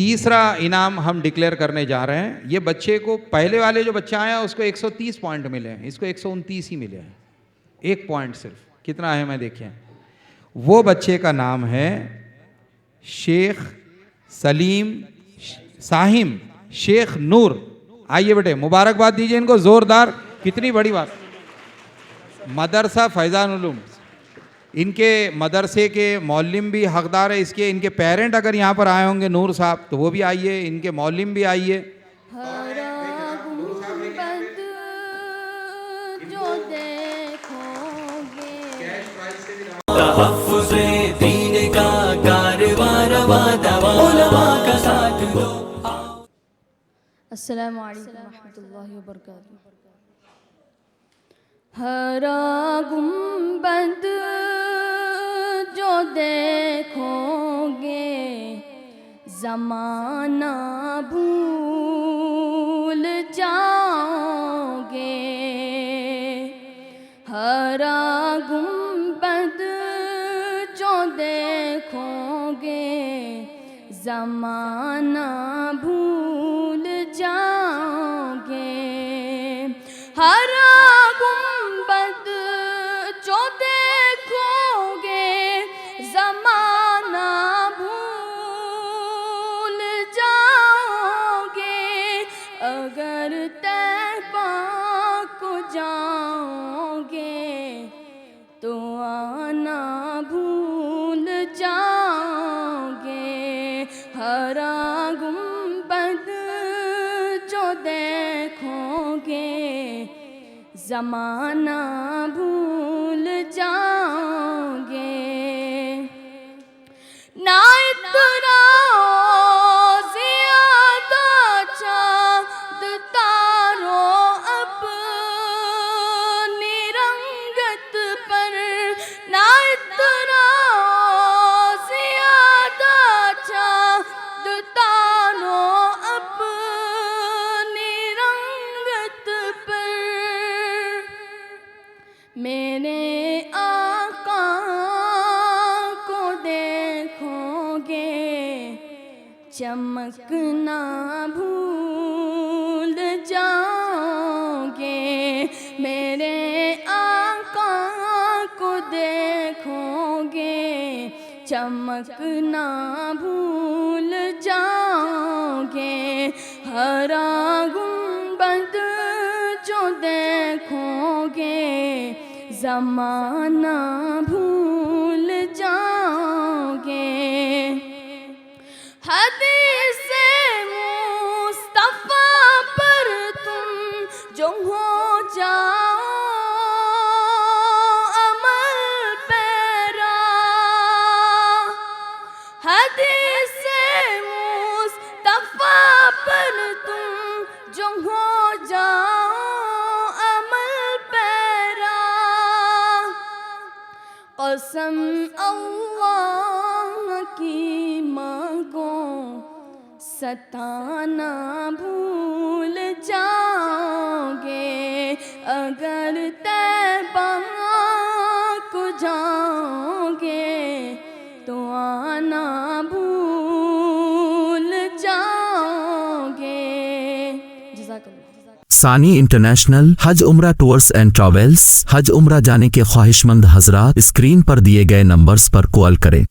تیسرا انعام ہم ڈکلیئر کرنے جا رہے ہیں. یہ بچے کو پہلے والے جو بچہ آیا اس کو 130 پوائنٹ ملے ہیں, اس کو 129 ہی ملے ہیں, 1 پوائنٹ صرف. کتنا ہے میں دیکھیں. وہ بچے کا نام ہے شیخ سلیم ساہم شیخ نور. آئیے بیٹے مبارکباد دیجیے ان کو زوردار. کتنی بڑی بات. مدرسہ فیضان علوم, ان کے مدرسے کے معلم بھی حقدار ہے اس کے. ان کے پیرنٹ اگر یہاں پر آئے ہوں گے نور صاحب تو وہ بھی آئیے, ان کے معلم بھی آئیے. تحفظ دین کا کاروبار علماء کا ساتھ دو. السلام علیکم ورحمۃ اللہ وبرکاتہ. ہرا گنبد جو دیکھو گے زمانہ بھول جاؤ گے. ہرا گنبد جو دیکھو گے زمانہ بھول جاؤ گے. ہرا گنبد جو دیکھو گے زمانہ بھول جاؤ گے. اگر طیبہ کو جاؤ گے تو آنا بھول جاؤ گے. ہرا گنبد جو دیکھو گے زمانہ بھول جاؤ گے. نہ اتراؤ زیادہ چاند تارو اپنی رنگت پر. نہ اتراؤ زیادہ چاند تارو اپنی رنگت پر. میرے آقا کو دیکھو گے چمکنا بھول جاؤ گے. میرے آقا کو دیکھو گے چمکنا بھول جاؤ گے. ہرا گنبد جو دیکھو گے زمانہ بھول جاؤ گے. حدیث مصطفیٰ پر تم جو ہو جاؤ عمل پیرا. حدیث مصطفیٰ پر تم جو ہو جاؤ عمل پیرا. قسم اللہ کی مانگو ستانا بھول جاؤ گے. اگر طیبہ کو جاؤ گے تو آنا بھول جاؤ گے. جزاک اللہ. ثانی انٹرنیشنل حج عمرہ ٹورز اینڈ ٹریولز. حج عمرہ جانے کے خواہش مند حضرات اسکرین پر دیے گئے نمبرز پر کال کریں.